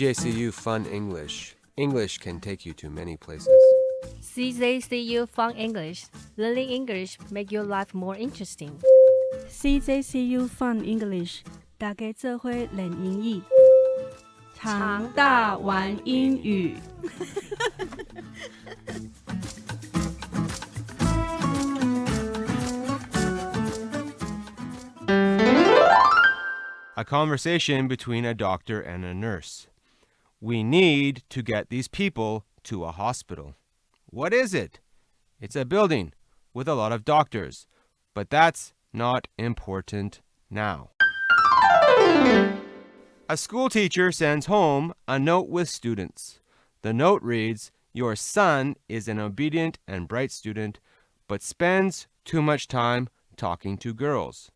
CJCU Fun English. English can take you to many places. CJCU Fun English. Learning English make your life more interesting. CJCU Fun English， 大家做伙练英语，长大玩英语。A conversation between a doctor and a nurse. We need to get these people to a hospital. What is it? It's a building with a lot of doctors, but that's not important now. A school teacher sends home a note with students. The note reads, "Your son is an obedient and bright student, but spends too much time talking to girls."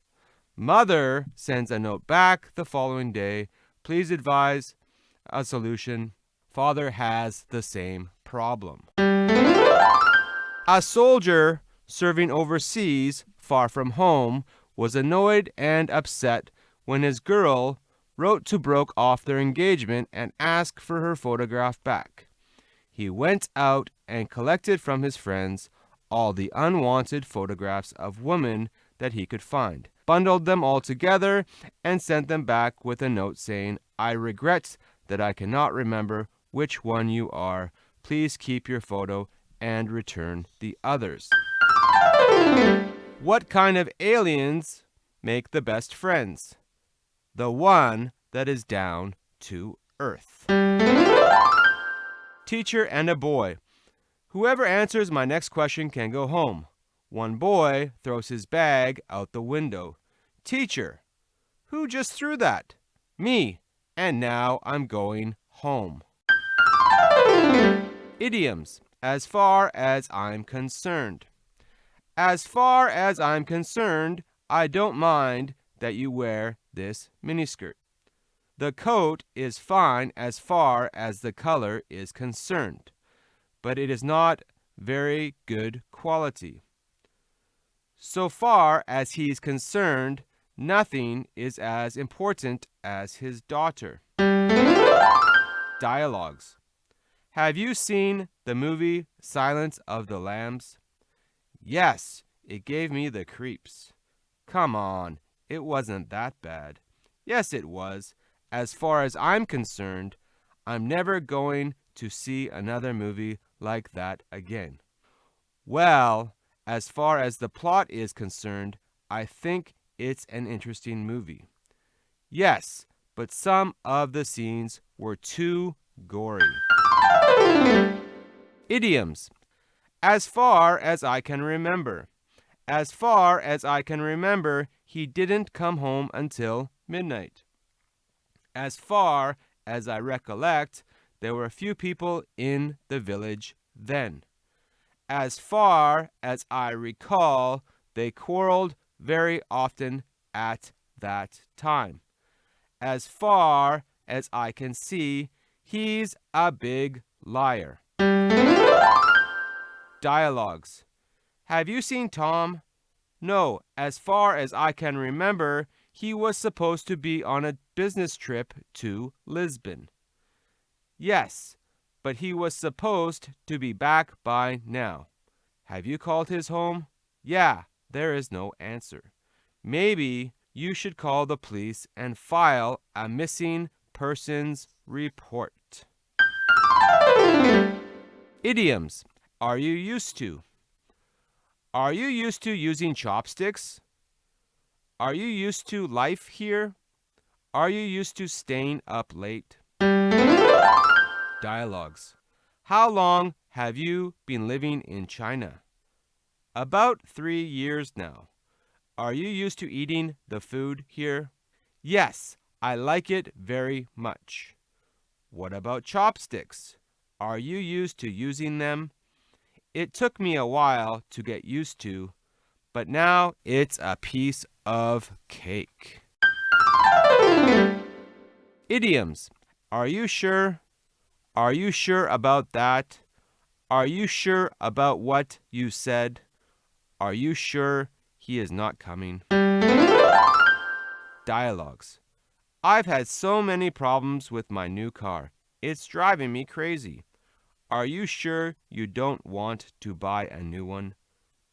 Mother sends a note back the following day. "Please advise a solution. Father has the same problem." A soldier serving overseas, far from home, was annoyed and upset when his girl wrote to broke off their engagement and asked for her photograph back. He went out and collected from his friends all the unwanted photographs of women that he could find, bundled them all together, and sent them back with a note saying, "I regret that I cannot remember which one you are. Please keep your photo and return the others." What kind of aliens make the best friends? The one that is down to earth. Teacher and a boy. Whoever answers my next question can go home. One boy throws his bag out the window. "Teacher, who just threw that?" "Me, and now I'm going home." Idioms. As far as I'm concerned. As far as I'm concerned, I don't mind that you wear this miniskirt. The coat is fine as far as the color is concerned, but it is not very good quality. So far as he's concerned, nothing is as important as his daughter. Dialogues. Have you seen the movie Silence of the Lambs? Yes, it gave me the creeps. Come on, it wasn't that bad. Yes, it was. As far as I'm concerned, I'm never going to see another movie like that again. Well, as far as the plot is concerned, I think it's an interesting movie. Yes, but some of the scenes were too gory. Idioms. As far as I can remember. As far as I can remember, he didn't come home until midnight. As far as I recollect, there were a few people in the village then. As far as I recall, they quarreled very often at that time. As far as I can see, he's a big liar. Dialogues. Have you seen Tom? No, as far as I can remember, he was supposed to be on a business trip to Lisbon. Yes, but he was supposed to be back by now. Have you called his home? Yeah, there is no answer. Maybe you should call the police and file a missing persons report. Idioms. Are you used to? Are you used to using chopsticks? Are you used to life here? Are you used to staying up late? Dialogues. How long have you been living in China? About 3 years now. Are you used to eating the food here? Yes, I like it very much. What about chopsticks? Are you used to using them? It took me a while to get used to, but now it's a piece of cake. Idioms. Are you sure? Are you sure about that? Are you sure about what you said? Are you sure he is not coming? Dialogues. I've had so many problems with my new car. It's driving me crazy. Are you sure you don't want to buy a new one?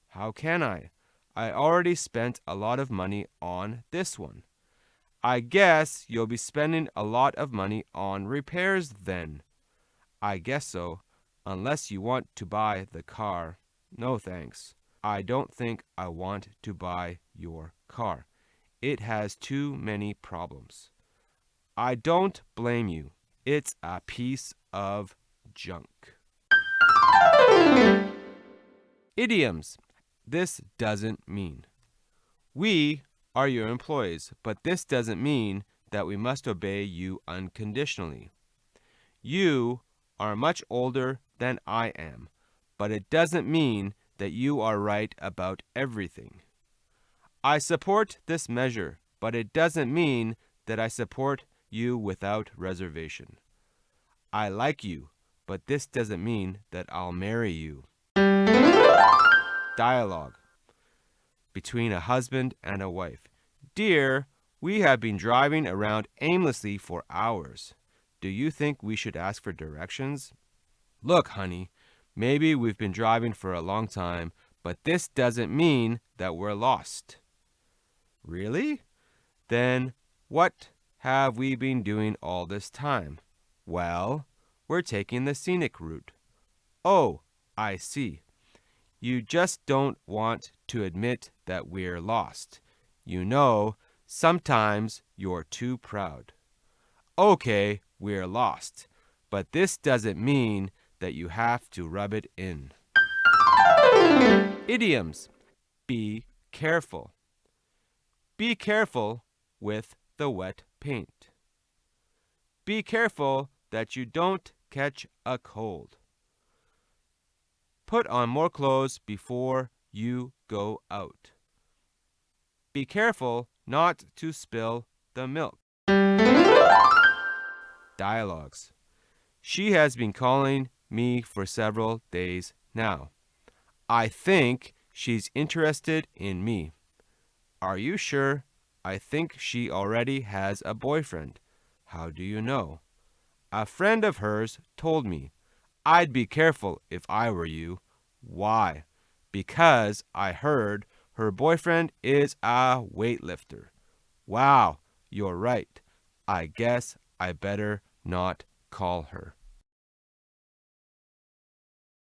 How can I? I already spent a lot of money on this one. I guess you'll be spending a lot of money on repairs then. I guess so, unless you want to buy the car. No thanks. I don't think I want to buy your car. It has too many problems. I don't blame you. It's a piece of junk. Idioms. This doesn't mean. We are your employees, but this doesn't mean that we must obey you unconditionally. You are much older than I am, but it doesn't mean that you are right about everything. I support this measure, but it doesn't mean that I support you without reservation. I like you, but this doesn't mean that I'll marry you. Dialogue between a husband and a wife. Dear, we have been driving around aimlessly for hours. Do you think we should ask for directions? Look, honey, maybe we've been driving for a long time, but this doesn't mean that we're lost. Really? Then what have we been doing all this time? Well, we're taking the scenic route. Oh, I see. You just don't want to admit that we're lost. You know, sometimes you're too proud. Okay, we're lost, but this doesn't mean that you have to rub it in. Idioms. Be careful. Be careful with the wet paint. Be careful that you don't catch a cold. Put on more clothes before you go out. Be careful not to spill the milk. Dialogues. She has been calling me for several days now. I think she's interested in me. Are you sure? I think she already has a boyfriend. How do you know? A friend of hers told me. I'd be careful if I were you. Why? Because I heard her boyfriend is a weightlifter. Wow, you're right. I guess I better not call her.